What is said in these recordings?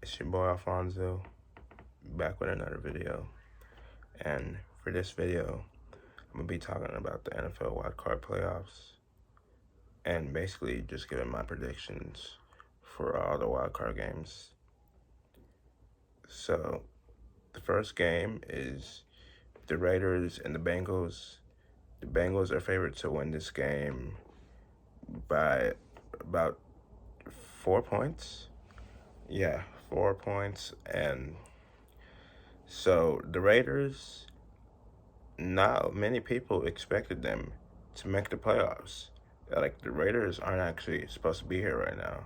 It's your boy Alfonso, back with another video. And for this video, I'm gonna be talking about the NFL wildcard playoffs and basically just giving my predictions for all the wildcard games. So the first game is the Raiders and the Bengals. The Bengals are favored to win this game by about 4 points. Yeah, 4 points. And so the Raiders, not many people expected them to make the playoffs. Like, the Raiders aren't actually supposed to be here right now,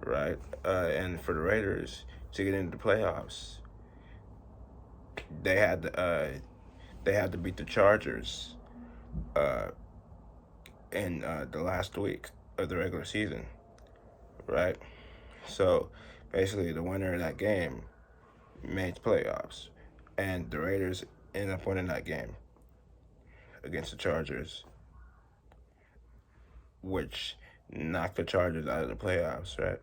right? And for the Raiders to get into the playoffs, they had to beat the Chargers uh, in the last week of the regular season, right? So basically, the winner of that game made the playoffs, and the Raiders ended up winning that game against the Chargers, which knocked the Chargers out of the playoffs, right?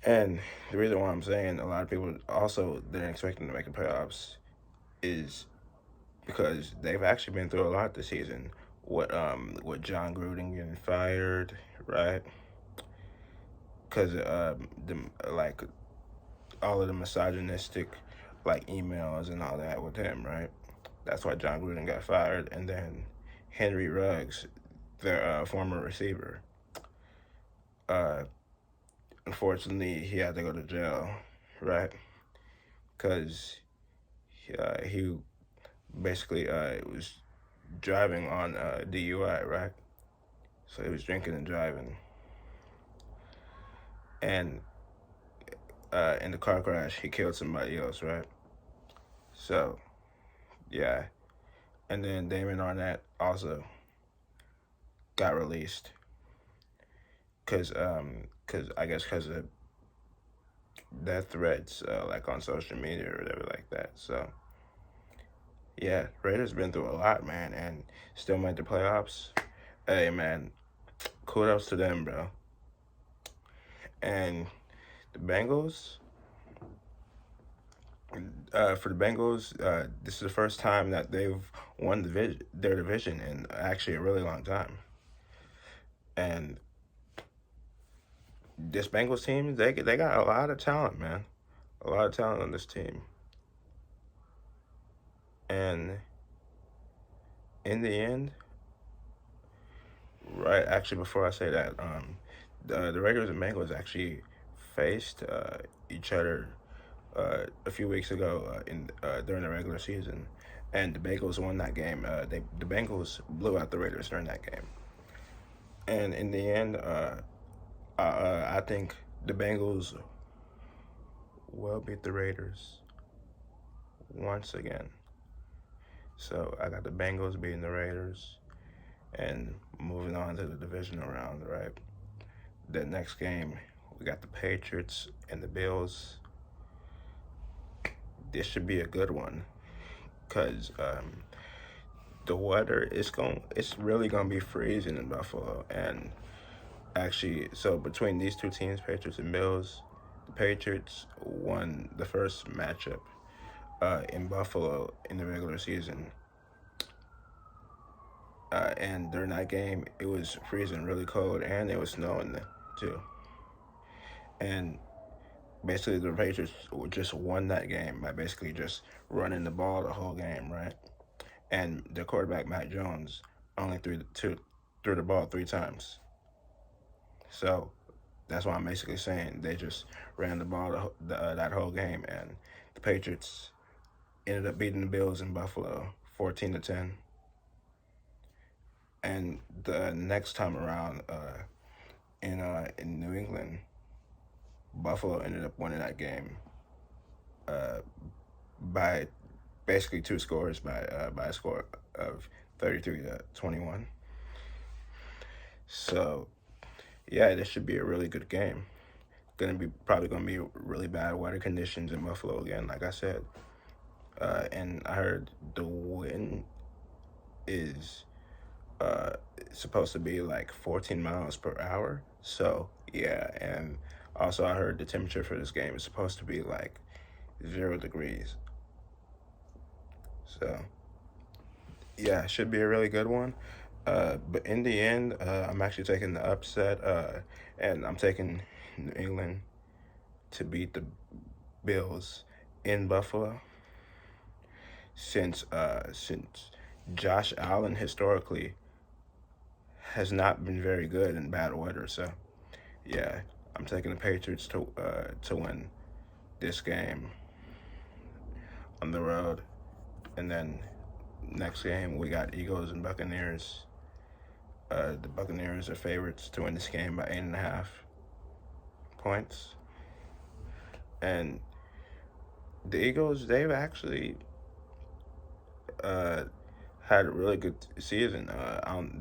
And the reason why I'm saying a lot of people also didn't expect them to make the playoffs is because they've actually been through a lot this season. With John Gruden getting fired, right? Because like all of the misogynistic emails and all that with him, right? That's why John Gruden got fired, and then Henry Ruggs, their former receiver, uh, unfortunately he had to go to jail, right? Because he basically was driving on DUI, right? So he was drinking and driving, and in the car crash he killed somebody else, right? So yeah, and then Damon Arnett also got released because of death threats like on social media or whatever like that. So yeah, Raiders been through a lot, man, and still made the playoffs. Hey, man, kudos to them, bro. And the Bengals, for the Bengals, this is the first time that they've won their division in actually a really long time. And this Bengals team, they got a lot of talent, man. A lot of talent on this team. And in the end, right, actually, before I say that, the Raiders and Bengals actually faced each other a few weeks ago during the regular season, and the Bengals won that game. The Bengals blew out the Raiders during that game, and in the end, I think the Bengals will beat the Raiders once again. So I got the Bengals beating the Raiders and moving on to the divisional round, right? The next game, we got the Patriots and the Bills. This should be a good one because the weather it's really gonna be freezing in Buffalo. And actually, so between these two teams, Patriots and Bills, the Patriots won the first matchup in Buffalo in the regular season. And during that game, it was freezing really cold, and it was snowing too. And basically, the Patriots just won that game by basically just running the ball the whole game, right? And their quarterback, Matt Jones, only threw the ball 3 times. So that's why I'm basically saying they just ran the ball that whole game, and the Patriots ended up beating the Bills in Buffalo 14-10. And the next time around in New England, Buffalo ended up winning that game by basically two scores by a score of 33-21. So yeah, this should be a really good game. Probably gonna be really bad weather conditions in Buffalo again, like I said. And I heard the wind is supposed to be like 14 miles per hour. So yeah, and Also, I heard the temperature for this game is supposed to be like 0 degrees. So, yeah, it should be a really good one. But in the end, I'm actually taking the upset, and I'm taking New England to beat the Bills in Buffalo, since Josh Allen historically has not been very good in bad weather. So yeah, I'm taking the Patriots to win this game on the road, and then next game we got Eagles and Buccaneers. The Buccaneers are favorites to win this game by 8.5 points, and the Eagles, they've actually uh, had a really good season.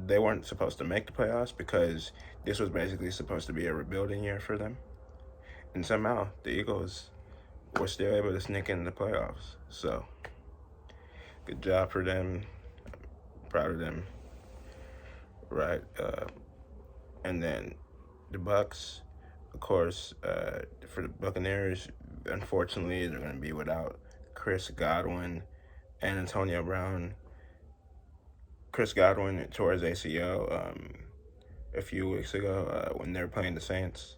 They weren't supposed to make the playoffs because this was basically supposed to be a rebuilding year for them, and somehow the Eagles were still able to sneak into the playoffs. So, good job for them. Proud of them. Right. And then the Bucks, of course, for the Buccaneers, unfortunately, they're going to be without Chris Godwin and Antonio Brown. Chris Godwin tore his ACL a few weeks ago when they were playing the Saints.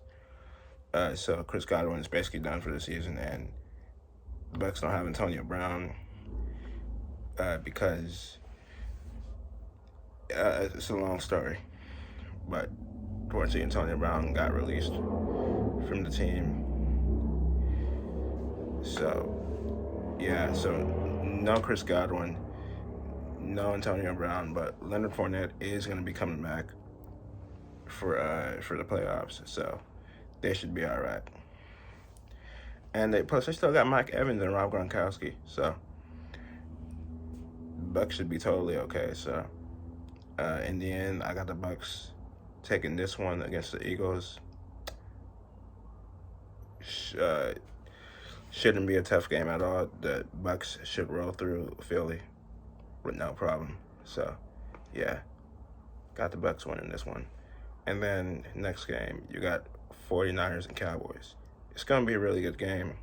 So Chris Godwin is basically done for the season, and the Bucks don't have Antonio Brown because it's a long story. But unfortunately, Antonio Brown got released from the team. So yeah, so no Chris Godwin, no Antonio Brown, but Leonard Fournette is going to be coming back for the playoffs. So they should be all right. And plus they still got Mike Evans and Rob Gronkowski, so Bucks should be totally okay. So in the end, I got the Bucks taking this one against the Eagles. Shouldn't be a tough game at all. The Bucks should roll through Philly with no problem. So yeah, got the Bucks winning this one. And then next game, you got 49ers and Cowboys. It's going to be a really good game.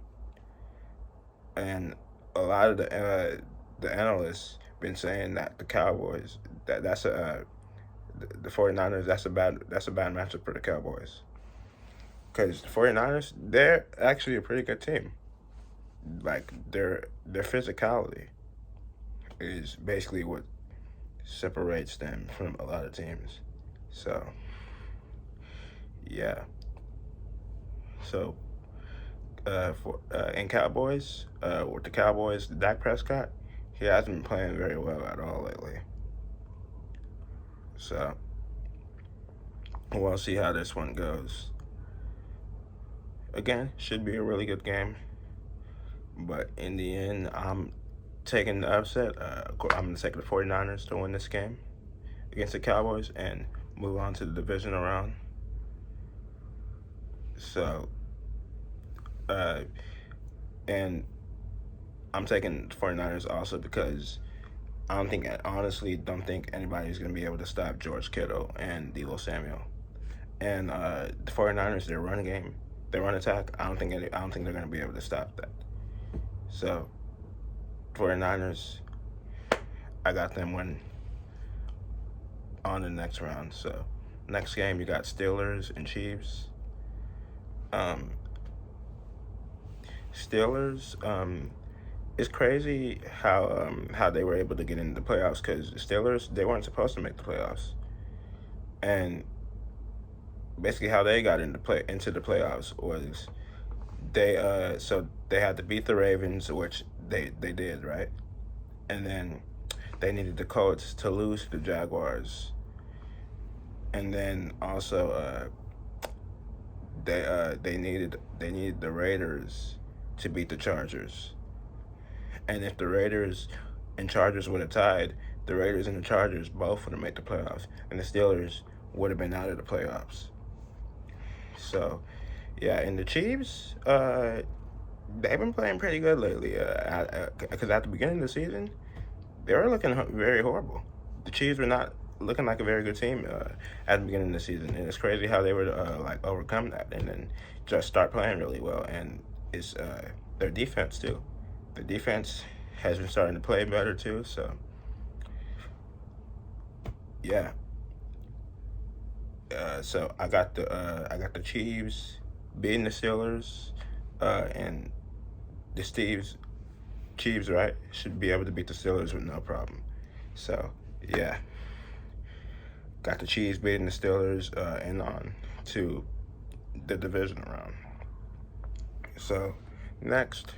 And a lot of the analysts been saying that the Cowboys, the 49ers, that's a bad matchup for the Cowboys. Because the 49ers, they're actually a pretty good team. Like, their physicality is basically what separates them from a lot of teams. So yeah. So in Cowboys, with the Cowboys, Dak Prescott, he hasn't been playing very well at all lately. So we'll see how this one goes. Again, should be a really good game. But in the end, I'm taking the upset. I'm going to take the 49ers to win this game against the Cowboys and move on to the divisional round. So, and I'm taking the 49ers also because I honestly don't think anybody's going to be able to stop George Kittle and Deebo Samuel. And the 49ers, their run game, their run attack, I don't think they're going to be able to stop that. So, 49ers, I got them winning on the next round. So, next game, you got Steelers and Chiefs. Steelers, it's crazy how they were able to get into the playoffs, because the Steelers, they weren't supposed to make the playoffs. And basically how they got into the playoffs was they had to beat the Ravens, which they did, right? And then they needed the Colts to lose to the Jaguars. And then also they needed the Raiders to beat the Chargers. And if the Raiders and Chargers would have tied, the Raiders and the Chargers both would have made the playoffs, and the Steelers would have been out of the playoffs. So, yeah, and the Chiefs, they've been playing pretty good lately. Because at the beginning of the season, they were looking very horrible. The Chiefs were not looking like a very good team at the beginning of the season, and it's crazy how they were like overcome that and then just start playing really well. And it's their defense too. The defense has been starting to play better too. So yeah. So I got the Chiefs beating the Steelers, and the Chiefs, right, should be able to beat the Steelers with no problem. So yeah, got the Chiefs beating the Steelers and on to the division round. So next,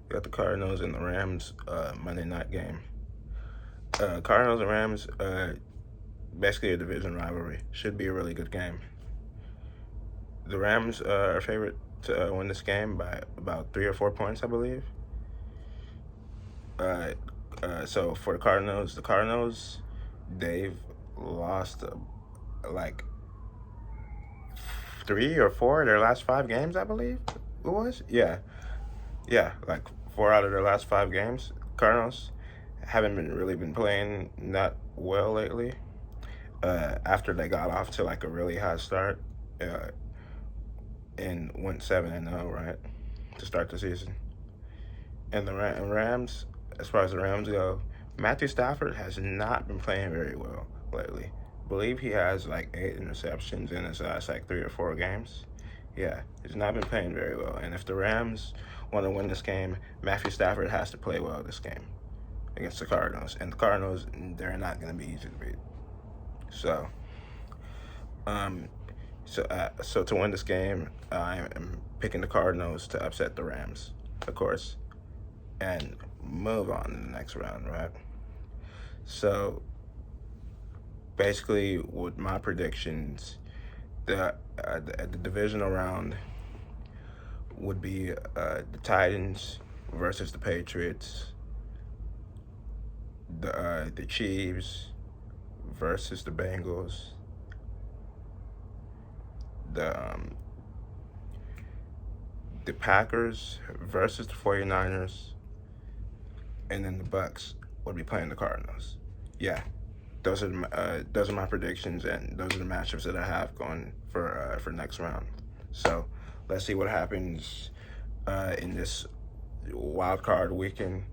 you got the Cardinals and the Rams Monday night game. Cardinals and Rams, basically a division rivalry. Should be a really good game. The Rams are favorite to win this game by about 3 or 4 points, I believe. So for the Cardinals, they've lost like 3 or 4 of their last 5 games, I believe it was. Yeah, like 4 out of their last 5 games. Cardinals haven't really been playing that well lately. After they got off to like a really hot start, and went 7-0, right, to start the season. And the Rams, as far as the Rams go, Matthew Stafford has not been playing very well lately. I believe he has like 8 interceptions in his last like 3 or 4 games. Yeah, he's not been playing very well. And if the Rams want to win this game, Matthew Stafford has to play well this game against the Cardinals. And the Cardinals, they're not going to be easy to beat. So, so to win this game, I am picking the Cardinals to upset the Rams, of course, and move on to the next round, right? So, basically, with my predictions, the divisional round would be the Titans versus the Patriots, the Chiefs versus the Bengals, the Packers versus the 49ers, and then the Bucks would be playing the Cardinals. Yeah, those are my predictions, and those are the matchups that I have going for next round. So let's see what happens in this wild card round,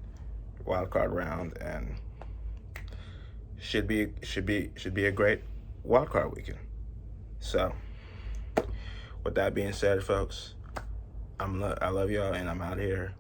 and should be a great wild card weekend. So with that being said, folks, I love y'all, and I'm out of here.